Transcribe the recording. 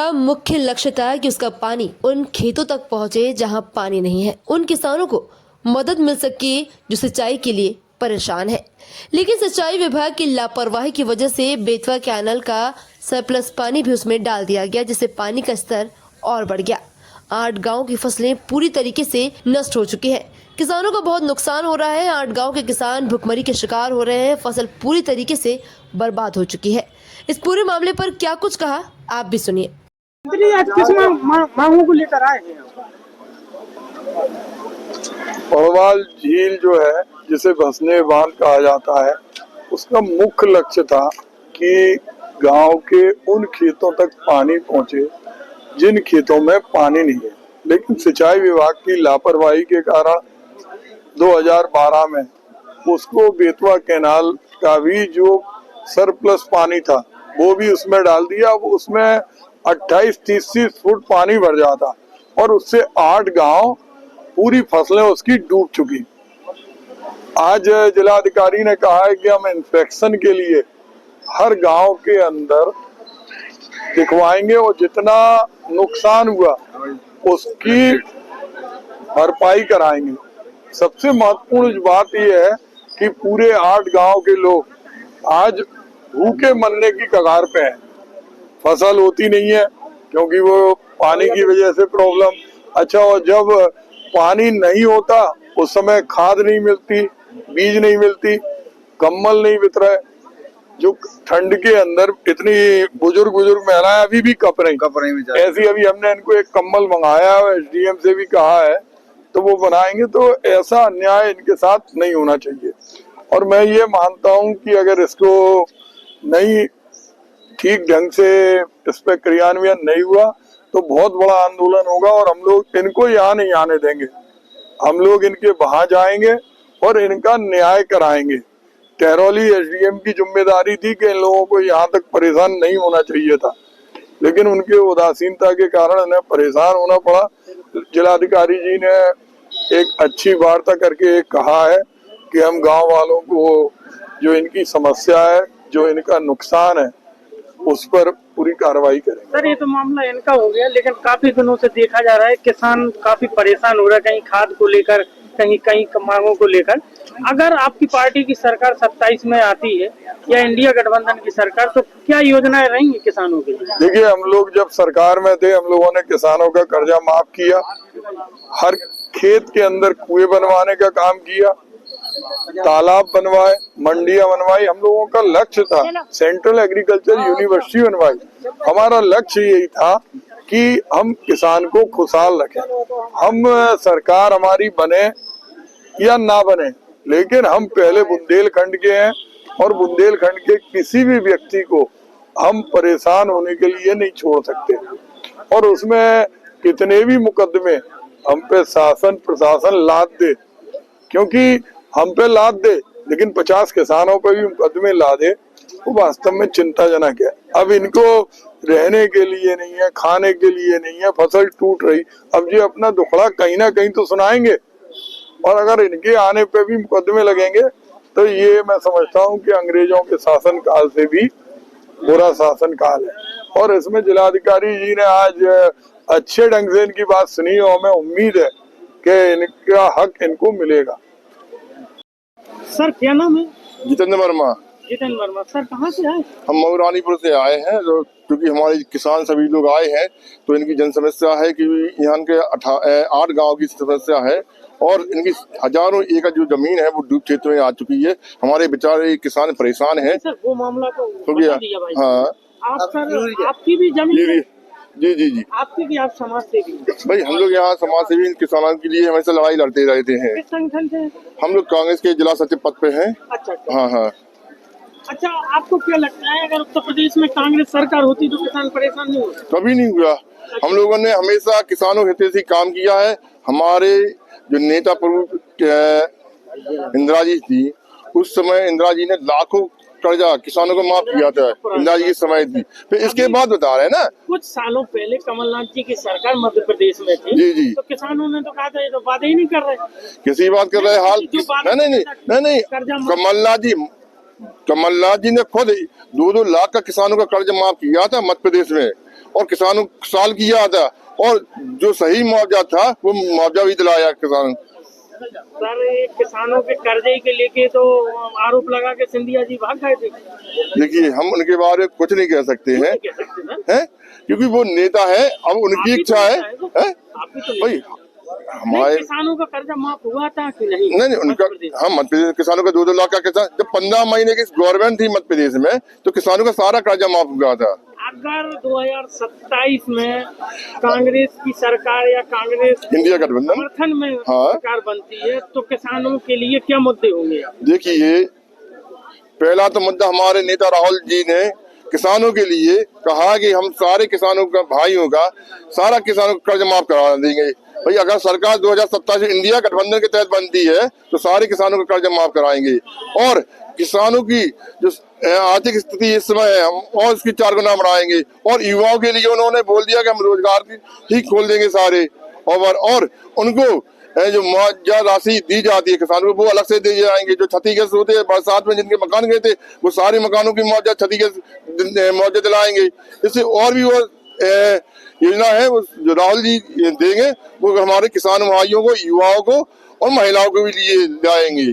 का मुख्य लक्ष्य था कि उसका पानी उन खेतों तक पहुंचे जहां पानी नहीं है, उन किसानों को मदद मिल सके जो सिंचाई के लिए परेशान है। लेकिन सिंचाई विभाग की लापरवाही की वजह से बेतवा कैनाल का सरप्लस पानी भी उसमें डाल दिया गया, जिससे पानी का स्तर और बढ़ गया। 8 गांव की फसलें पूरी तरीके से नष्ट हो चुकी हैं। किसानों को बहुत नुकसान हो रहा है। 8 गांव के किसान भुखमरी के शिकार हो रहे हैं। फसल पूरी तरीके से बर्बाद हो चुकी है। इस पूरे मामले पर क्या कुछ कहा, आप भी सुनिए। मंत्री आज किस मांगों को लेकर आए हैं? पड़वाल झील जो है, जिसे भसने बांध कहा जाता है, उसका मुख्य लक्ष्य था कि गांव के उन खेतों तक पानी पहुंचे जिन खेतों में पानी नहीं है। लेकिन सिंचाई विभाग की लापरवाही के कारण 2012 में उसको बेतवा कैनाल का भी जो सरप्लस पानी था वो भी उसमें डाल दिया। अब उसमें 28-30 फुट पानी भर जाता और उससे 8 गांव पूरी फसलें उसकी डूब चुकी। आज जिलाधिकारी ने कहा है कि हम इंस्पेक्शन के लिए हर गांव के अंदर दिखवाएंगे और जितना नुकसान हुआ उसकी भरपाई कराएंगे। सबसे महत्वपूर्ण बात यह है कि पूरे 8 गांव के लोग आज भूखे मरने की कगार पे हैं। फसल होती नहीं है क्योंकि वो पानी की वजह से प्रॉब्लम। अच्छा, और जब पानी नहीं होता उस समय खाद नहीं मिलती, बीज नहीं मिलती, कम्बल नहीं बिक रहा है। जो ठंड के अंदर इतनी बुजुर्ग महिलाएं अभी भी कप रही ऐसी अभी हमने इनको एक कम्बल मंगाया है, एसडीएम से भी कहा है तो वो बनाएंगे। तो ऐसा अन्याय इनके साथ नहीं होना चाहिए। और मैं ये मानता हूं कि अगर इसको नहीं ठीक ढंग से इस पर क्रियान्वयन नहीं हुआ तो बहुत बड़ा आंदोलन होगा और हम लोग इनको यहाँ नहीं आने देंगे। हम लोग इनके वहां जाएंगे और इनका न्याय कराएंगे। टहरौली एसडीएम की जिम्मेदारी थी कि इन लोगों को यहाँ तक परेशान नहीं होना चाहिए था, लेकिन उनके उदासीनता के कारण इन्हें परेशान होना पड़ा। जिलाधिकारी जी ने एक अच्छी वार्ता करके कहा है कि हम गांव वालों को जो इनकी समस्या है, जो इनका नुकसान है, उस पर पूरी कार्रवाई करेंगे। सर, ये तो मामला इनका हो गया, लेकिन काफी दिनों से देखा जा रहा है किसान काफी परेशान हो रहा है, कहीं खाद को लेकर, कहीं मांगों को लेकर। अगर आपकी पार्टी की सरकार 27 में आती है या इंडिया गठबंधन की सरकार, तो क्या योजनाएं रहेंगी किसानों के लिए? देखिए, हम लोग जब सरकार में थे, हम लोगों ने किसानों का कर्जा माफ किया, हर खेत के अंदर कुएं बनवाने का काम किया, तालाब बनवाए, मंडियां बनवाई। हम लोगों का लक्ष्य था सेंट्रल एग्रीकल्चर यूनिवर्सिटी बनवाई। हमारा लक्ष्य यही था कि हम किसान को खुशहाल रखें। हम सरकार हमारी बने या ना बने, लेकिन हम पहले बुंदेलखंड के हैं और बुंदेलखंड के किसी भी व्यक्ति को हम परेशान होने के लिए नहीं छोड़ सकते। और उसमें कितने भी मुकदमे हम पे शासन प्रशासन लाद दे, क्योंकि हम पे लाद दे लेकिन 50 किसानों पे भी मुकदमे ला दे, वो वास्तव में चिंताजनक है। अब इनको रहने के लिए नहीं है, खाने के लिए नहीं है, फसल टूट रही। अब ये अपना दुखड़ा कहीं ना कहीं तो सुनाएंगे, और अगर इनके आने पे भी मुकदमे लगेंगे तो ये मैं समझता हूँ कि अंग्रेजों के शासन काल से भी बुरा शासन काल है। और इसमें जिलाधिकारी जी ने आज अच्छे ढंग से इनकी बात सुनी और हमें उम्मीद है कि इनका हक इनको मिलेगा। सर, क्या नाम है? जितेंद्र वर्मा। जितेंद्र वर्मा। सर, कहाँ से आए? हम मऊरानीपुर से आए हैं, क्योंकि हमारे किसान सभी लोग आए हैं तो इनकी जन समस्या है कि यहाँ के 8 गांव की समस्या है और इनकी हजारों एकड़ जो जमीन है वो डूब क्षेत्र में आ चुकी है। हमारे बेचारे किसान परेशान हैं। सर, वो मामला तो हो गया। हाँ, आप सर, आपकी भी जमीन है? जी। आपकी भी, आप समाज सेवी? भाई, हम लोग यहाँ समाज सेवी किसानों के लिए हमेशा लड़ाई लड़ते रहते हैं। किस संगठन से? हम लोग कांग्रेस के जिला सचिव पद पे हैं। अच्छा। हाँ। अच्छा, आपको क्या लगता है अगर उत्तर प्रदेश में कांग्रेस सरकार होती तो किसान परेशान नहीं होते? कभी नहीं हुआ। हम लोगों ने हमेशा किसानों के हित से काम किया है। हमारे जो नेता प्रमुख इंदिरा जी थी, उस समय इंदिरा जी ने लाखों कर्जा किसानों को माफ किया था। इंदिरा जी के समय थी। फिर इसके बाद बता रहे हैं ना, कुछ सालों पहले कमलनाथ जी की सरकार मध्य प्रदेश में थी। जी। तो किसानों ने तो कहा था ये तो बातें ही नहीं कर रहे। किसी बात कर रहे हाल नहीं। कमलनाथ जी ने खुद 2-2 लाख का किसानों का कर्ज माफ किया था मध्य प्रदेश में। और किसानों को साल किया था और जो सही मुआवजा था वो मुआवजा भी दिलाया किसानों। सर ये किसानों के कर्जे के लेके तो आरोप लगा के सिंधिया जी भाग गए थे। देखिए हम उनके बारे में कुछ नहीं कह सकते हैं, कह सकते ना? हैं क्योंकि वो नेता है, अब उनकी इच्छा है, हैं? आपकी तो भाई हमारे किसानों का कर्जा माफ हुआ था कि नहीं? नहीं उनका, हाँ मध्य प्रदेश किसानों का 2-2 लाख का किसान, जब 15 महीने की गवर्नमेंट थी मध्य प्रदेश में तो किसानों का सारा कर्जा माफ हुआ था। अगर 2027 में कांग्रेस की सरकार या कांग्रेस इंडिया गठबंधन समर्थन में हाँ। सरकार बनती है तो किसानों के लिए क्या मुद्दे होंगे? देखिए पहला तो मुद्दा हमारे नेता राहुल जी ने किसानों के लिए कहा कि हम सारे किसानों का भाइयों का सारा किसानों का कर्ज माफ करा देंगे। भाई अगर सरकार 2027 इंडिया गठबंधन के तहत बनती है तो सारे किसानों का कर्ज माफ कराएंगे और किसानों की जो आर्थिक स्थिति इस समय है हम और उसकी 4 गुना बढ़ाएंगे और युवाओं के लिए उन्होंने बोल दिया कि हम रोजगार ही खोल देंगे सारे और उनको जो मुआवजा राशि दी जाती है किसानों को वो अलग से दिए जाएंगे। जो क्षतिग्रस्त होते हैं बरसात में जिनके मकान गए थे वो सारे मकानों की मुआवजा क्षतिग्रस्त मुआवजा दिलाएंगे। इससे और भी वो योजना है वो जो राहुल जी देंगे वो हमारे किसान भाइयों को, युवाओं को और महिलाओं को भी लिए जाएंगे।